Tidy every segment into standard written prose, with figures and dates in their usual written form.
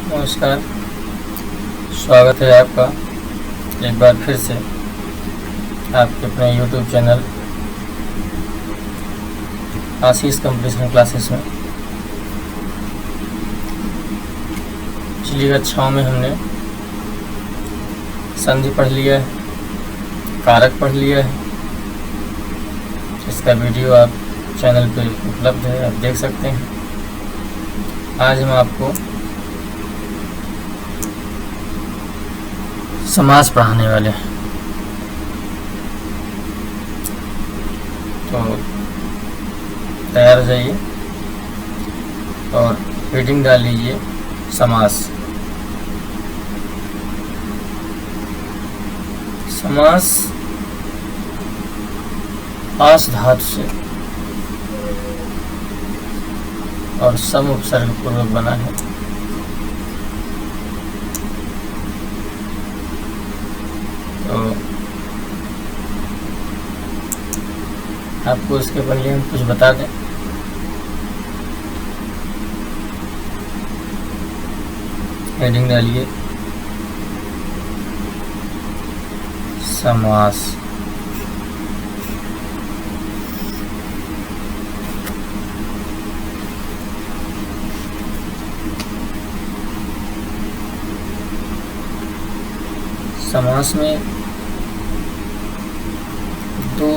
नमस्कार। स्वागत है आपका एक बार फिर से आपके अपने YouTube चैनल आशीष कंप्लीशन क्लासेस में। पिछली कक्षाओं में हमने संधि पढ़ लिया है, कारक पढ़ लिया है। इसका वीडियो आप चैनल पे उपलब्ध है, आप देख सकते हैं। आज हम आपको समास पढ़ाने वाले हैं, तो तैयार हो जाइए और रीडिंग डाल लीजिए। समास समास आस धातु से और सम उपसर्ग पूर्वक बना है। तो आपको इसके पहले हम कुछ बता दें। हेडिंग डालिए समास। समास में दो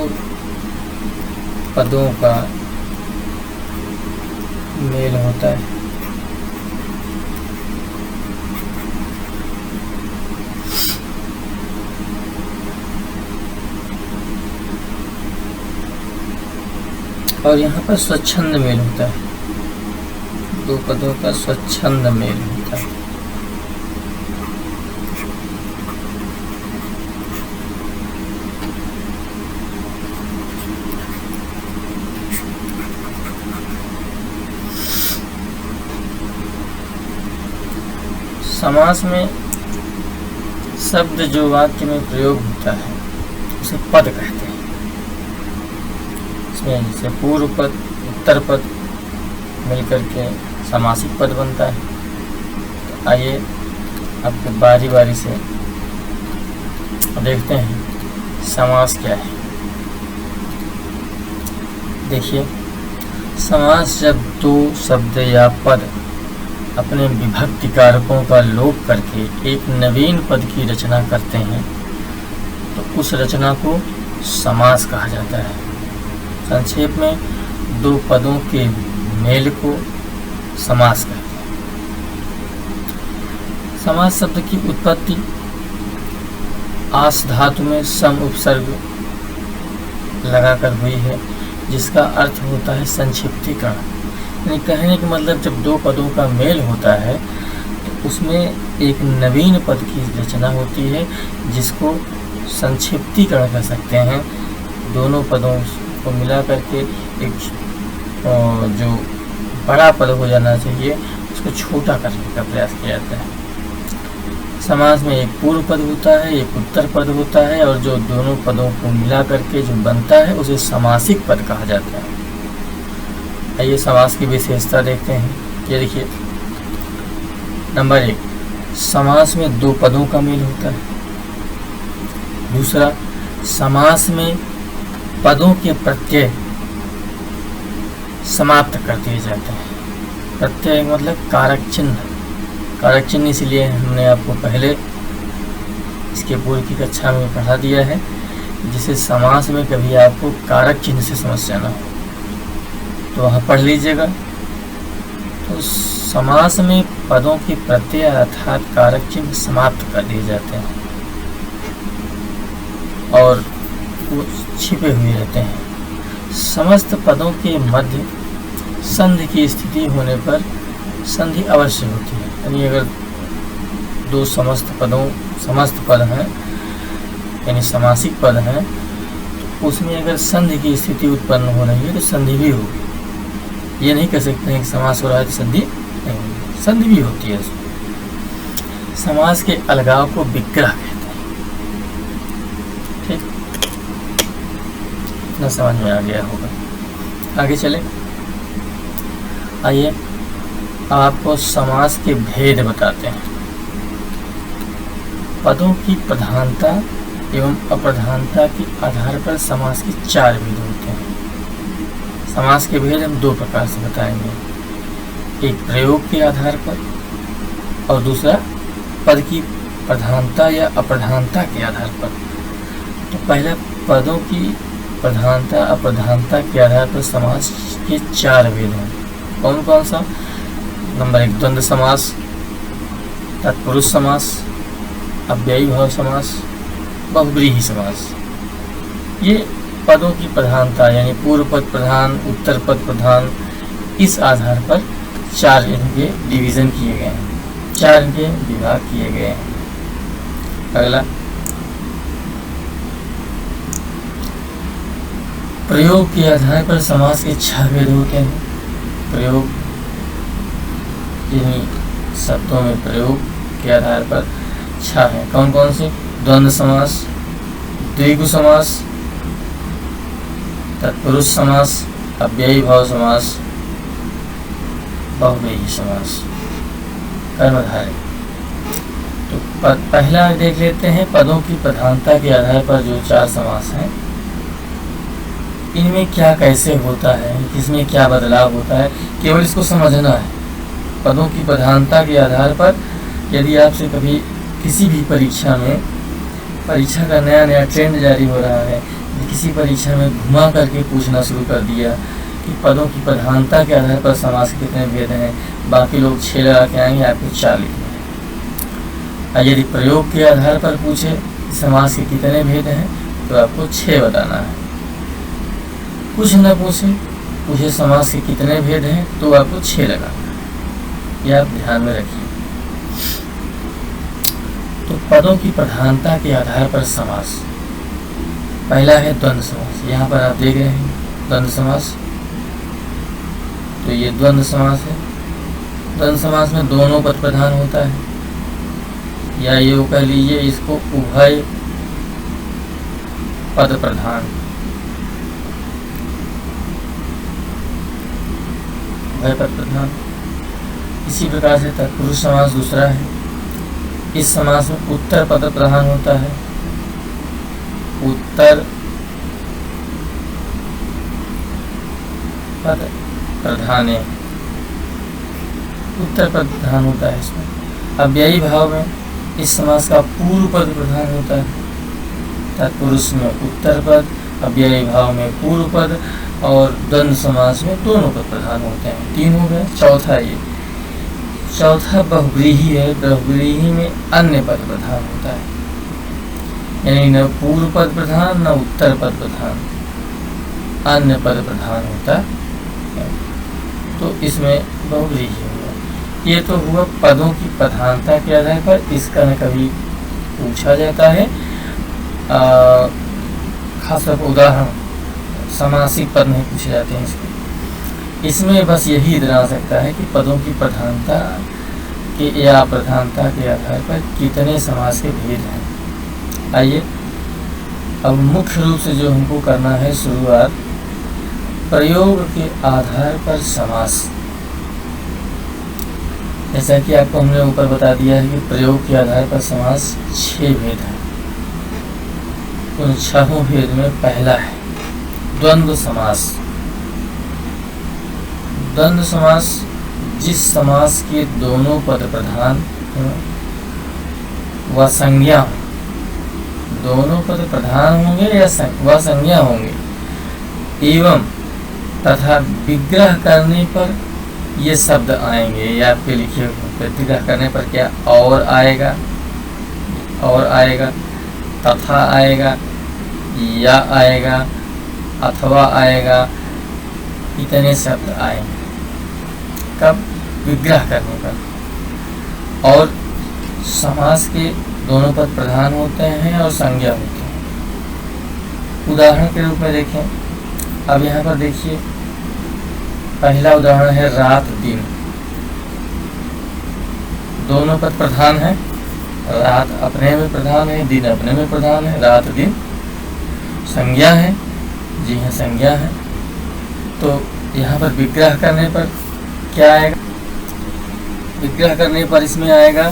पदों का मेल होता है। और यहाँ पर स्वच्छंद मेल होता है, दो पदों का स्वच्छंद मेल होता है। समास में शब्द जो वाक्य में प्रयोग होता है उसे पद कहते हैं। इसमें जैसे पूर्व पद, उत्तर पद मिलकर के समासिक पद बनता है। तो आइए आपको बारी बारी से देखते हैं समास क्या है। देखिए, समास जब दो शब्द या पद अपने विभक्ति कारकों का लोप करके एक नवीन पद की रचना करते हैं तो उस रचना को समास कहा जाता है। संक्षेप में दो पदों के मेल को समास कहते हैं। समास शब्द की उत्पत्ति आस धातु में सम उपसर्ग लगाकर हुई है, जिसका अर्थ होता है संक्षिप्तीकरण। यानी कहने का मतलब जब दो पदों का मेल होता है तो उसमें एक नवीन पद की रचना होती है, जिसको संक्षिप्तीकरण कर सकते हैं। दोनों पदों को मिला करके एक जो बड़ा पद हो जाना चाहिए उसको छोटा करने का प्रयास किया जाता है। समास में एक पूर्व पद होता है, एक उत्तर पद होता है, और जो दोनों पदों को मिला करके जो बनता है उसे समासिक पद कहा जाता है। आइए समास की विशेषता देखते हैं। ये देखिए, नंबर 1, समास में दो पदों का मेल होता है। दूसरा, समास में पदों के प्रत्यय समाप्त कर दिए जाते हैं। प्रत्यय मतलब कारक चिन्ह। कारक चिन्ह इसलिए हमने आपको पहले इसके पूर्व की कक्षा में पढ़ा दिया है, जिसे समास में कभी आपको कारक चिन्ह से समस्या ना हो, तो वहाँ पढ़ लीजिएगा। तो समास में पदों के प्रत्यय अर्थात कारक चिन्ह समाप्त कर दिए जाते हैं और वो छिपे हुए रहते हैं। समस्त पदों के मध्य संधि की स्थिति होने पर संधि अवश्य होती है। यानी अगर दो समस्त पद हैं, यानी समासिक पद हैं, तो उसमें अगर संधि की स्थिति उत्पन्न हो रही है तो संधि भी होगी। ये नहीं कह सकते हैं कि समास हो रहा है तो संधि नहीं होगी, संधि भी होती है। समास के अलगाव को विग्रह कहते हैं। ठीक, इतना समझ में आ गया होगा। आगे चले, आइए आपको समास के भेद बताते हैं। पदों की प्रधानता एवं अप्रधानता के आधार पर समास के 4 भेद होते हैं। समास के भेद हम 2 प्रकार से बताएंगे, एक प्रयोग के आधार पर और दूसरा पद की प्रधानता या अप्रधानता के आधार पर। तो पहला, पदों की प्रधानता अप्रधानता के आधार पर समास के 4 भेद हैं। कौन कौन सा? नंबर 1 द्वंद्व समास, तत्पुरुष समास, अव्ययी भाव समास, बहुव्रीहि समास। ये पदों की प्रधानता यानी पूर्व पद प्रधान, उत्तर पद प्रधान, इस आधार पर 4 इनके डिवीजन किए गए हैं, 4 इनके विभाग किए गए हैं। अगला, प्रयोग के आधार पर समास के 6 भेद होते हैं। प्रयोग जिन्हीं शब्दों में प्रयोग के आधार पर 6 है। कौन कौन से? द्वंद्व समास, द्विगु समास, तत्पुरुष समास, अव्ययी भाव समास, बहुव्रीहि समास, कर्मधारय। तो पहला देख लेते हैं पदों की प्रधानता के आधार पर जो 4 समास हैं, इनमें क्या कैसे होता है, किसमें क्या बदलाव होता है, केवल इसको समझना है। पदों की प्रधानता के आधार पर यदि आपसे कभी किसी भी परीक्षा में, परीक्षा का नया नया ट्रेंड जारी हो रहा है, किसी परीक्षा में घुमा करके पूछना शुरू कर दिया कि पदों की प्रधानता के आधार पर समास के कितने भेद हैं, बाकी लोग 6 लगा के आएंगे, आपको 4 लिखना है। यदि प्रयोग के आधार पर पूछे समास के कितने भेद हैं, तो आपको 6 बताना है। कुछ न पूछे समास के कितने भेद हैं, तो आपको 6 लगाना है। यह आप ध्यान में रखिए। तो पदों की प्रधानता के आधार पर समास, पहला है द्वंद्व समास। यहाँ पर आप देख रहे हैं द्वंद्व समास, तो ये द्वंद्व समास है। द्वंद्व समास में दोनों पद प्रधान होता है, या ये कह लीजिए इसको उभय पद प्रधान, उभय पद प्रधान। इसी प्रकार से तत्पुरुष समास दूसरा है। इस समास में उत्तर पद प्रधान होता है, उत्तर पद प्रधान, उत्तर पद प्रधान होता है इसमें। अव्ययी भाव में इस समास का पूर्व पद प्रधान होता है। तत्पुरुष में उत्तर पद, अव्ययी भाव में पूर्व पद, और द्वंद्व समास में दोनों पद प्रधान होते हैं। 3 हो गए। चौथा बहुव्रीहि है। बहुव्रीहि में अन्य पद प्रधान होता है, यानी न पूर्व पद प्रधान न उत्तर पद प्रधान, अन्य पद प्रधान होता है, तो इसमें बहुव्रीहि होगा। ये तो हुआ पदों की प्रधानता के आधार पर। इसका न कभी पूछा जाता है, खासतौर पर उदाहरण समासिक पद नहीं पूछे जाते हैं इसके। इसमें बस यही इतना आ सकता है कि पदों की प्रधानता के या अप्रधानता के आधार पर कितने समास के भेद हैं। आइए अब मुख्य रूप से जो हमको करना है शुरुआत, प्रयोग के आधार पर समास। जैसा कि आपको हमने ऊपर बता दिया है कि प्रयोग के आधार पर समास 6 भेद हैं। उन 6 भेद में पहला है द्वंद्व समास। द्वंद्व समास जिस समास के दोनों पद प्रधान व संज्ञा, दोनों पद प्रधान होंगे या व संज्ञा होंगे, एवं तथा विग्रह करने पर ये शब्द आएंगे। ये आपके लिखे विग्रह करने पर क्या और आएगा, और आएगा, तथा आएगा, या आएगा, अथवा आएगा, इतने शब्द आएंगे। कब? विग्रह करने पर। और समास के दोनों पद प्रधान होते हैं और संज्ञा होते हैं। उदाहरण के रूप में देखें, अब यहाँ पर देखिए पहला उदाहरण है रात दिन। दोनों पद प्रधान हैं, रात अपने में प्रधान है, दिन अपने में प्रधान है, रात दिन। संज्ञा है, जी हाँ संज्ञा है। तो यहाँ पर विग्रह करने पर क्या आएगा? विग्रह करने पर इसमें आएगा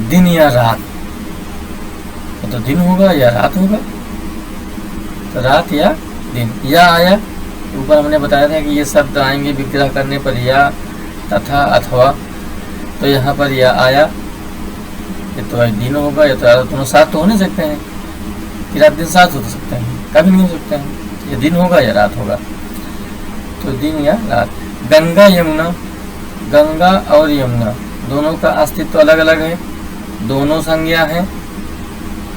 दिन या रात, तो दिन होगा या रात होगा, तो रात या दिन। या आया, ऊपर हमने बताया था कि ये शब्द आएंगे विग्रह करने पर या, तथा, अथवा, तो यहाँ पर या आया, ये तो दिन होगा या तो रात, दोनों साथ तो हो नहीं सकते हैं कि रात दिन साथ हो सकते हैं, कभी नहीं हो सकते हैं, ये दिन होगा या रात होगा, तो दिन या रात। गंगा यमुना, गंगा और यमुना दोनों का अस्तित्व अलग अलग है, दोनों संज्ञा हैं,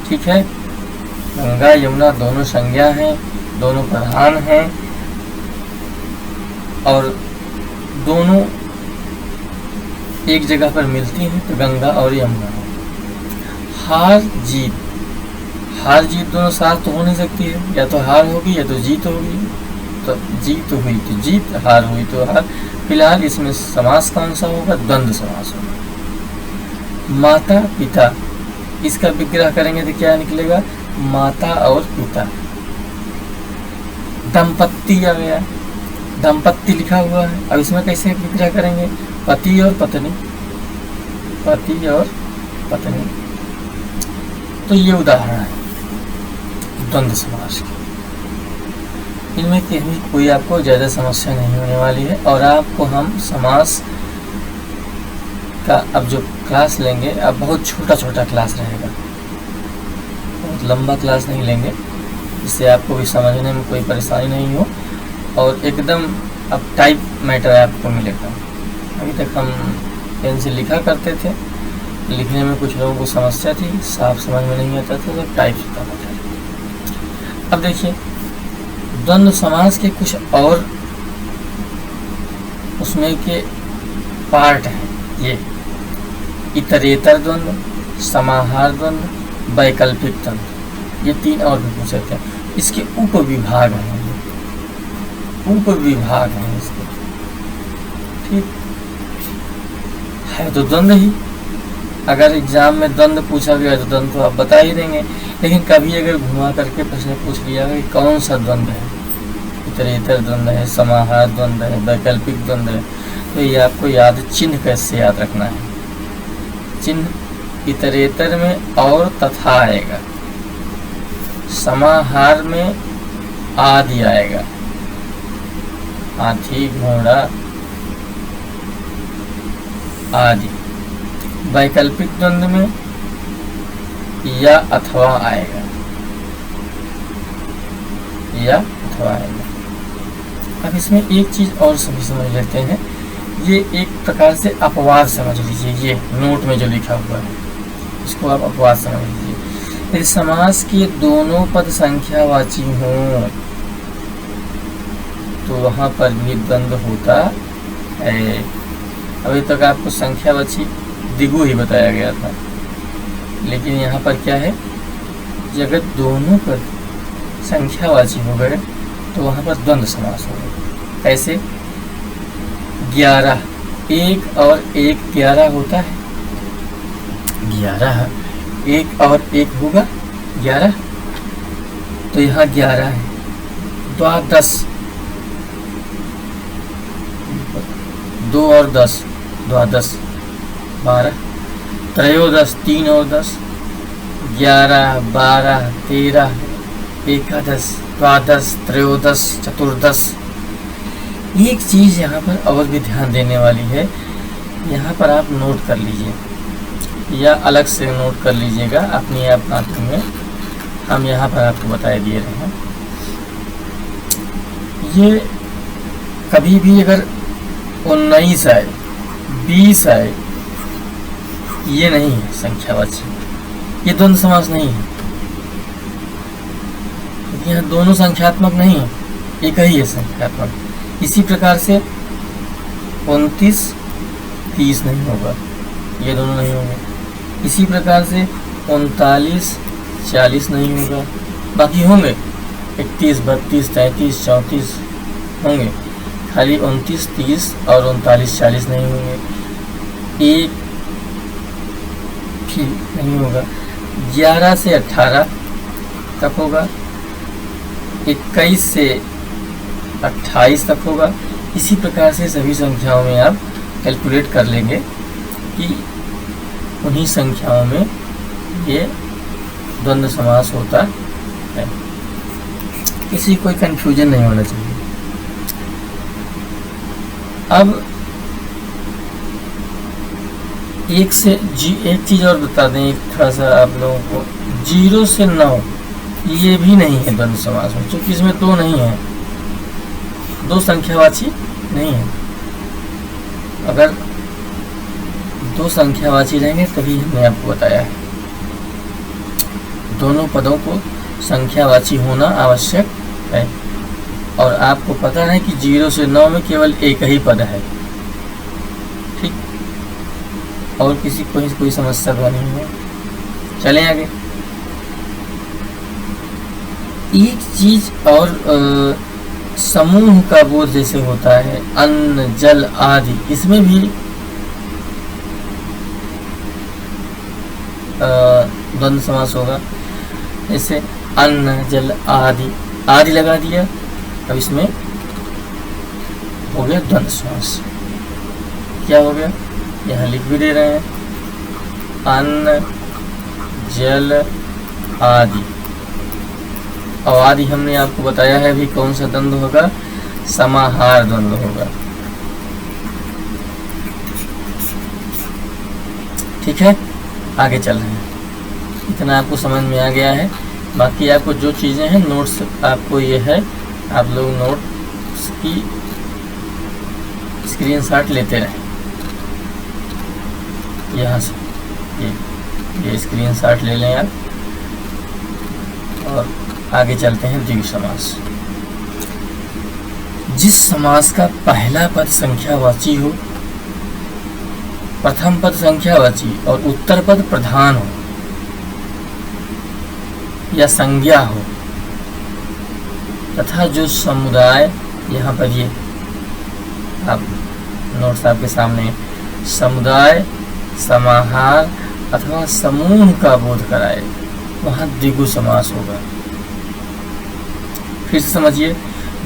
ठीक है। गंगा यमुना दोनों संज्ञा हैं, दोनों प्रधान हैं और दोनों एक जगह पर मिलती हैं, तो गंगा और यमुना। हार जीत, हार जीत दोनों साथ तो हो नहीं सकती है, या तो हार होगी या तो जीत होगी, तो जीत हुई तो जीत, हार हुई तो हार। फिलहाल इसमें समास कौन सा होगा? द्वंद्व समास होगा। माता पिता, इसका विग्रह करेंगे तो क्या निकलेगा? माता और पिता। दंपत्ति आ गया, दंपत्ति लिखा हुआ है, अब इसमें कैसे विग्रह करेंगे? पति और पत्नी, पति और पत्नी। तो ये उदाहरण है द्वंद्व समास की। इनमें कहीं कोई आपको ज़्यादा समस्या नहीं होने वाली है, और आपको हम समास का अब जो क्लास लेंगे, अब बहुत छोटा छोटा क्लास रहेगा, बहुत लंबा क्लास नहीं लेंगे, जिससे आपको भी समझने में कोई परेशानी नहीं हो, और एकदम अब टाइप मैटर आपको मिलेगा। अभी तक हम पेन से लिखा करते थे, लिखने में कुछ लोगों को समस्या थी, साफ समझ में नहीं आता था, तो टाइप से होता था। अब देखिए द्वंद्व समास के कुछ और उसमें के पार्ट हैं, ये इतरेतर द्वंद्व, समाहार द्वंद्व, वैकल्पिक द्वंद्व, ये तीन और भी पूछ सकते हैं। इसके उपविभाग हैं, उपविभाग हैं इसके, ठीक है। तो द्वंद्व ही, अगर एग्जाम में द्वंद्व पूछा गया तो द्वंद्व तो आप बता ही देंगे, लेकिन कभी अगर घुमा करके प्रश्न पूछ लिया कि कौन सा द्वंद्व है, इतरेतर द्वंद्व है, समाहार द्वंद्व है, वैकल्पिक द्वंद्व है, तो ये आपको याद, चिन्ह कैसे याद रखना है। चिन्ह इतरेतर में और तथा आएगा, समाहार में आदि आएगा, हाथी घोड़ा आदि। वैकल्पिक द्वंद्व में या अथवा आएगा, या अथवा आएगा। अब इसमें एक चीज और सभी समझ लेते हैं, ये एक प्रकार से अपवाद समझ लीजिए, ये नोट में जो लिखा हुआ है इसको आप अपवाद समझ लीजिए। यदि समास के दोनों पद संख्यावाची हों तो वहां पर भी द्वंद्व होता है। अभी तक आपको संख्यावाची दिगु ही बताया गया था, लेकिन यहाँ पर क्या है, अगर दोनों पद संख्यावाची हो गए तो वहाँ पर द्वंद्व समास होगा। कैसे? 11, 1 और 1 11 होता है, 11, 1 और 1 होगा 11, तो यहाँ 11 है। द्वादश, 2 और 10 द्वादश 12, त्रयोदश 3 और 10 11, 12, 13, एकादश, द्वादश, त्रयोदश, चतुर्दश। एक चीज यहाँ पर और भी ध्यान देने वाली है, यहाँ पर आप नोट कर लीजिए या अलग से नोट कर लीजिएगा अपनी आप कॉपी में, हम यहाँ पर आपको बताए दिए रहे हैं। ये कभी भी अगर 19 आए, 20 आए, ये नहीं है संख्यावाची, ये द्वंद्व समास नहीं है, यहाँ दोनों संख्यात्मक नहीं है, एक ही है संख्यात्मक। इसी प्रकार से 29, 30 नहीं होगा, ये दोनों नहीं होंगे। इसी प्रकार से 39, 40 नहीं होगा, बाकी होंगे 31, 32, 33, 34 होंगे, खाली 29, 30 और 39, 40 नहीं होंगे। एक भी नहीं होगा। 11 से 18 तक होगा, 21 से 28 तक होगा। इसी प्रकार से सभी संख्याओं में आप कैलकुलेट कर लेंगे कि उन्हीं संख्याओं में ये द्वंद्व समास होता है। किसी कोई कंफ्यूजन नहीं होना चाहिए। अब एक चीज और बता दें, एक थोड़ा सा आप लोगों को, 0 से 9 ये भी नहीं है द्वंद्व समास में, क्योंकि इसमें 2 नहीं है, 2 संख्यावाची नहीं है। अगर 2 संख्यावाची रहेंगे तभी हमने आपको बताया है। दोनों पदों को संख्यावाची होना आवश्यक है। और आपको पता है कि 0 से 9 में केवल एक ही पद है, ठीक, और किसी कोई समस्या तो नहीं है। चलें आगे। एक चीज और समूह का बोध जैसे होता है, अन्न जल आदि, इसमें भी द्वंद्व समास होगा। जैसे अन्न जल आदि, आदि लगा दिया, अब इसमें हो गया द्वंद्व समास। क्या हो गया, यहाँ लिख भी दे रहे हैं, अन्न जल आदि। और आदि हमने आपको बताया है भी कौन सा द्वंद्व होगा, समाहार द्वंद्व होगा। ठीक है, आगे चल रहे हैं। इतना आपको समझ में आ गया है। बाकी आपको जो चीज़ें हैं नोट्स, आपको ये है, आप लोग नोट्स की स्क्रीनशॉट लेते रहें। यहाँ से ये स्क्रीनशॉट ले लें आप, और आगे चलते हैं द्विगु समास। जिस समास का पहला पद संख्यावाची हो, प्रथम पद संख्यावाची और उत्तर पद प्रधान हो या संज्ञा हो, तथा जो समुदाय, यहाँ पर ये आप नोट्स आपके सामने, समुदाय समाहार अथवा समूह का बोध कराए, वहाँ द्विगु समास होगा। फिर से समझिए,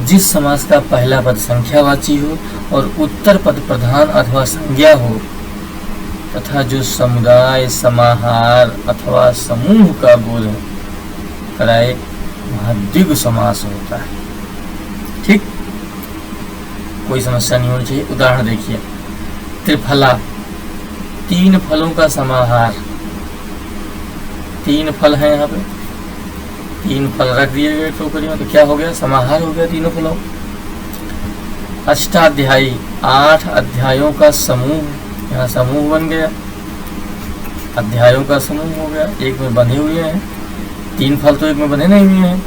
जिस समास का पहला पद संख्यावाची हो और उत्तर पद प्रधान अथवा संज्ञा हो, तथा जो समुदाय समाहार अथवा समूह का बोध कराए, वहाँ द्विगु समास होता है। ठीक, कोई समस्या नहीं होनी चाहिए। उदाहरण देखिए, त्रिफला, 3 फलों का समाहार। 3 फल हैं यहाँ पे, 3 फल रख दिए गए टोकरी में, तो क्या हो गया, समाहार हो गया तीनों फलों। अष्टाध्यायी, 8 अध्यायों का समूह, यहाँ समूह बन गया, अध्यायों का समूह हो गया, एक में बंधे हुए हैं। 3 फल तो एक में बंधे नहीं हुए हैं,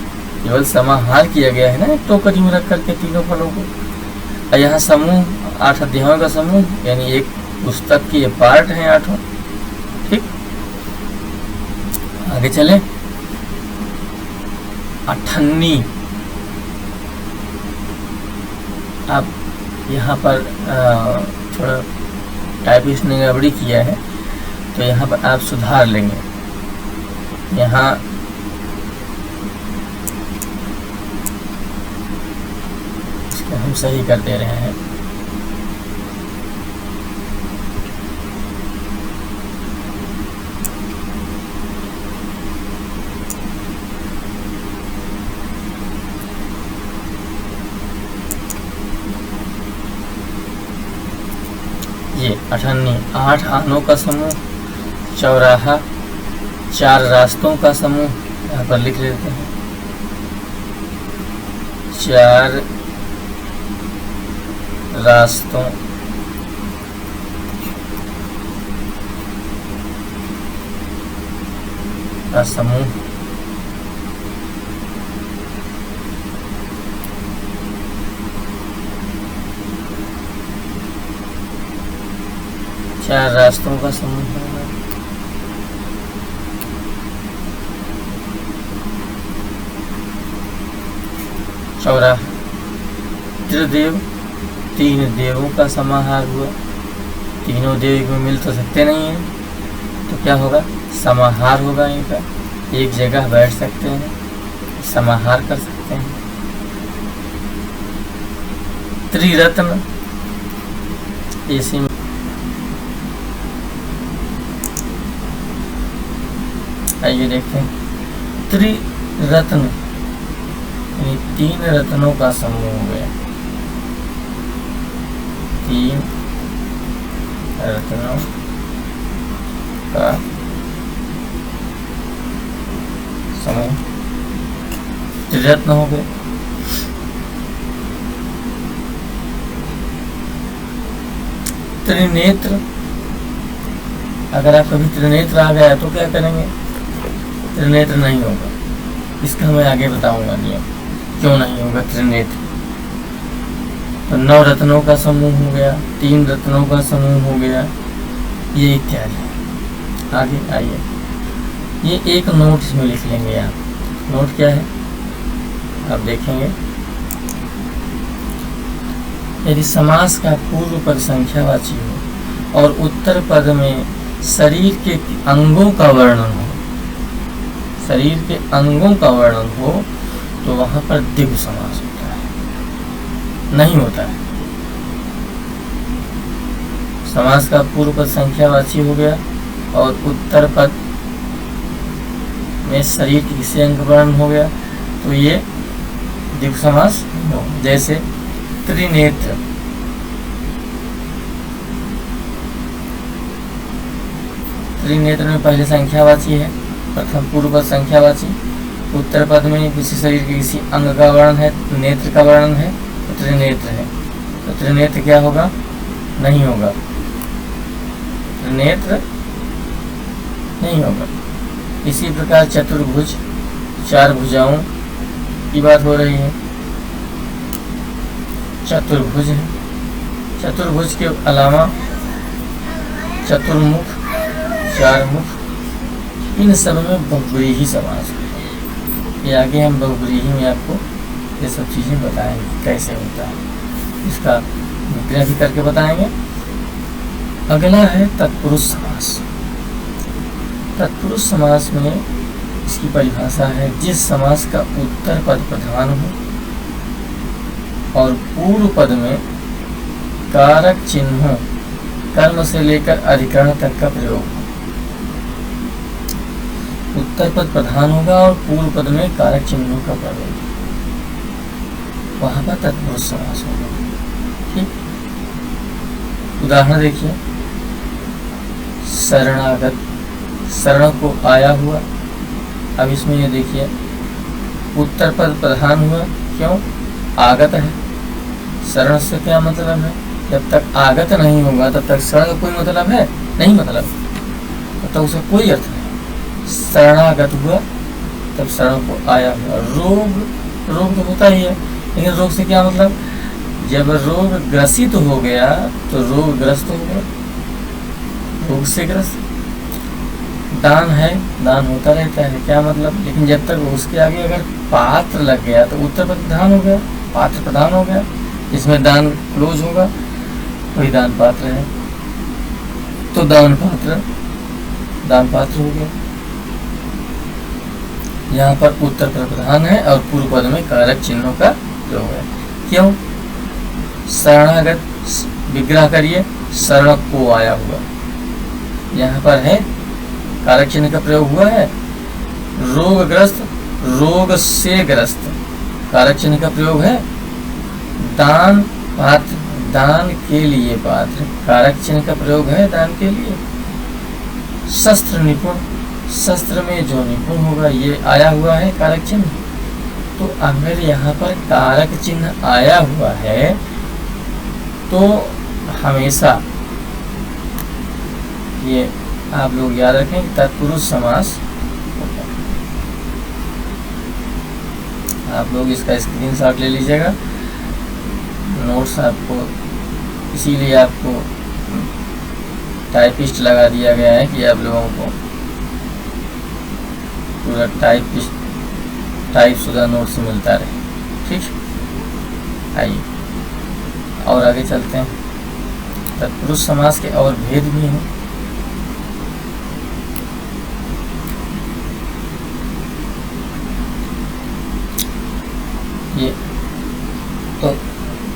केवल समाहार किया गया है ना एक टोकरी में रख करके तीनों फलों को। और यहाँ समूह, 8 अध्यायों का समूह, यानी एक पुस्तक की ये पार्ट है 8। ठीक, आगे चले। अठन्नी, आप यहाँ पर थोड़ा टाइपिस्ट ने गड़बड़ी किया है, तो यहाँ पर आप सुधार लेंगे। यहाँ इसको हम सही कर दे रहे हैं। ये अठन्नी, 8 आनों का समूह। चौराहा, 4 रास्तों का समूह, यहाँ पर लिख लेते हैं, 4 रास्तों का समूह। चार रास्तों का समूह है। चौराहा, त्रिदेव, 3 देवों का समाहार हुआ। तीनों देव एक में मिल तो सकते नहीं हैं, तो क्या होगा, समाहार होगा इनका, एक जगह बैठ सकते हैं, समाहार कर सकते हैं। त्रिरत्न, इसी में आइए देखते हैं। त्रिरत्न यानी 3 रत्नों का समूह हो गया। 3 रत्नों का समूह त्रिरत्न हो गए। त्रिनेत्र, अगर आप कभी त्रिनेत्र आ गया तो क्या करेंगे? त्रिनेत्र नहीं होगा। इसका मैं आगे बताऊंगा नियम क्यों नहीं होगा त्रिनेत्र। तो 9 रत्नों का समूह हो गया, 3 रत्नों का समूह हो गया, ये इत्यादि। आगे आइए, ये एक नोट इसमें लिख लेंगे आप। नोट क्या है आप देखेंगे। यदि समास का पूर्व पद संख्यावाची हो और उत्तर पद में शरीर के अंगों का वर्णन हो, शरीर के अंगों का वर्णन हो, तो वहां पर द्विगु समास होता है, नहीं होता है। समास का पूर्व पद संख्यावाची हो गया और उत्तर पद में शरीर के किसी अंग का वर्णन हो गया तो ये द्विगु समास हो। जैसे त्रिनेत्र, त्रिनेत्र में पहले संख्यावाची है, प्रथम पूर्व पद संख्यावाची, उत्तर पद में किसी शरीर के किसी अंग का वर्णन है, नेत्र का वर्णन है, तो त्रिनेत्र है। तो त्रिनेत्र क्या होगा? नहीं होगा, त्रिनेत्र नहीं होगा। इसी प्रकार चतुर्भुज, 4 भुजाओं की बात हो रही है, चतुर्भुज है। चतुर्भुज के अलावा चतुर्मुख, 4 मुख, इन सब में बहुव्रीहि समास है। ये आगे हम बहुव्रीहि में आपको ये सब चीज़ें बताएंगे कैसे होता है, इसका विग्रह भी करके बताएंगे। अगला है तत्पुरुष समास। तत्पुरुष समास में इसकी परिभाषा है, जिस समास का उत्तर पद प्रधान हो और पूर्व पद में कारक चिन्हों कर्म से लेकर अधिकरण तक का प्रयोग हो। उत्तर पद प्रधान होगा और पूर्व पद में कारक चिन्हों का प्रयोग, वहां पर तत्पुरुष समास होगा। ठीक, उदाहरण देखिए, शरणागत, शरण को आया हुआ। अब इसमें ये देखिए, उत्तर पद प्रधान हुआ, क्यों? आगत है। शरण से क्या मतलब है? जब तक आगत नहीं होगा तब तक शरण का कोई मतलब है नहीं, मतलब तब तक उसका कोई अर्थ नहीं। शरणागत हुआ तब शरण को आया हुआ। रोग, रोग तो होता ही है, लेकिन रोग से क्या मतलब? जब रोग ग्रसित हो गया तो रोग ग्रस्त हो गया, रोग से ग्रस्त। दान है, दान होता रहता है, क्या मतलब? लेकिन जब तक उसके आगे अगर पात्र लग गया तो उत्तर पद प्रधान हो गया, पात्र प्रधान हो गया, इसमें दान क्लोज होगा, वही दान पात्र है, तो दान पात्र, दान पात्र हो गया। यहाँ पर उत्तर पद प्रधान है और पूर्व पद में कारक चिन्हों का प्रयोग है। क्यों? शरणागत, विग्रह करिए, शरण को आया हुआ, यहाँ पर है कारक चिन्ह का प्रयोग हुआ है। रोगग्रस्त, रोग से ग्रस्त, कारक चिन्ह का प्रयोग है। दान पात्र, दान के लिए पात्र, कारक चिन्ह का प्रयोग है दान के लिए। शस्त्र निपुण, शस्त्र में जो निपुण होगा ये आया हुआ है कारक चिन्ह। तो अगर यहाँ पर कारक चिन्ह आया हुआ है तो हमेशा ये आप लोग याद रखें कि तत्पुरुष समास होता है। आप लोग इसका स्क्रीनशॉट ले लीजिएगा, नोट्स आपको, इसीलिए आपको टाइपिस्ट लगा दिया गया है कि आप लोगों को पूरा टाइप शुदा नोट्स मिलता रहे। ठीक, आइए और आगे चलते हैं। तत्पुरुष समास के और भेद भी हैं। ये तो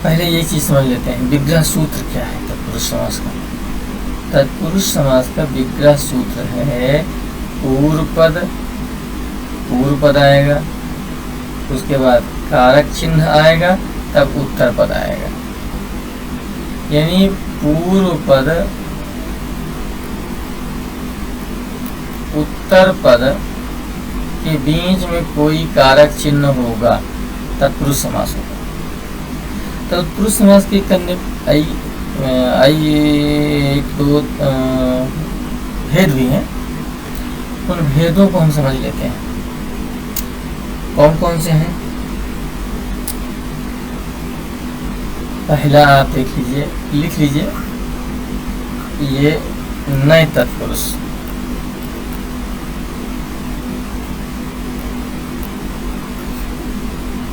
पहले ये चीज समझ लेते हैं, विग्रह सूत्र क्या है तत्पुरुष समास का। तत्पुरुष समास का विग्रह सूत्र है पूर्व पद आएगा, उसके बाद कारक चिन्ह आएगा, तब उत्तर पद आएगा। यानी पूर्व पद उत्तर पद के बीच में कोई कारक चिन्ह होगा, तत्पुरुष समास होगा। तत्पुरुष समास के करने आइए एक दो भेद भी हैं, उन भेदों को हम समझ लेते हैं। कौन कौन से हैं? पहला आप देख लीजिए, लिख लीजिए, ये नए तत्पुरुष।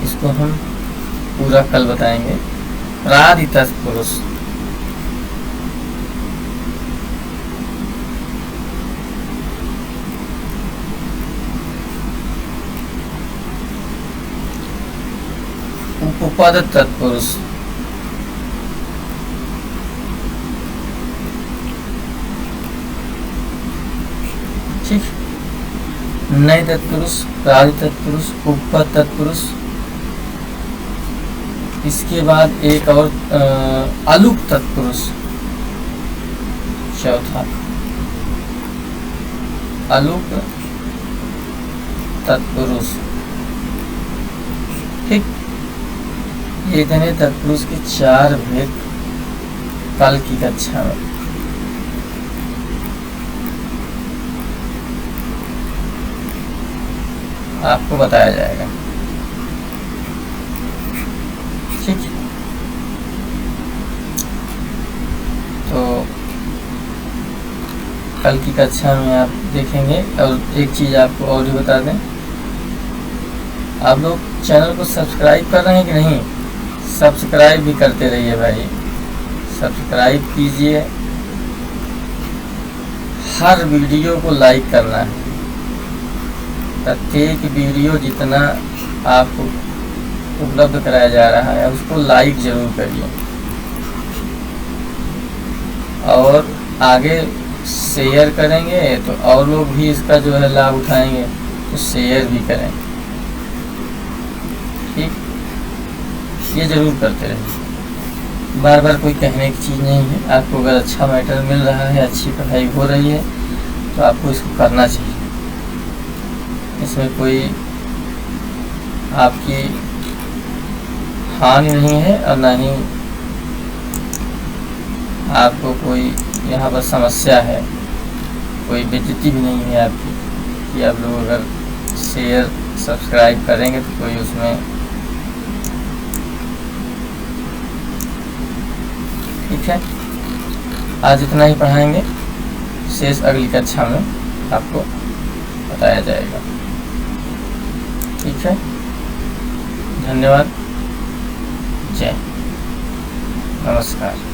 इसको हम पूरा कल बताएंगे। प्रादि तत्पुरुष, उपपद तत्पुरुष, ठीक, नए तत्पुरुष, प्रादि तत्पुरुष, उपपद तत्पुरुष। इसके बाद एक और अलुक तत्पुरुष, चौथा अलुक तत्पुरुष, ठीक। ये गणे तत्पुरुष के 4 भेद कल की कक्षा में आपको बताया जाएगा, ठीक। तो कल की कक्षा में आप देखेंगे। और एक चीज़ आपको और भी बता दें, आप लोग चैनल को सब्सक्राइब कर रहे हैं कि नहीं? सब्सक्राइब भी करते रहिए भाई, सब्सक्राइब कीजिए। हर वीडियो को लाइक करना है, प्रत्येक वीडियो जितना आपको उपलब्ध कराया जा रहा है उसको लाइक जरूर करिए, और आगे शेयर करेंगे तो और लोग भी इसका जो है लाभ उठाएंगे, तो शेयर भी करें, ठीक। ये जरूर करते रहें, बार बार कोई कहने की चीज़ नहीं है। आपको अगर अच्छा मैटर मिल रहा है, अच्छी पढ़ाई हो रही है, तो आपको इसको करना चाहिए। इसमें कोई आपकी हानि नहीं है और ना ही आपको कोई यहाँ पर समस्या है, कोई बेइज्जती भी नहीं है आपकी, कि आप लोग अगर शेयर सब्सक्राइब करेंगे तो कोई उसमें, ठीक है। आज इतना ही पढ़ाएंगे, शेष अगली कक्षा में आपको बताया जाएगा, ठीक है। धन्यवाद, जय, नमस्कार।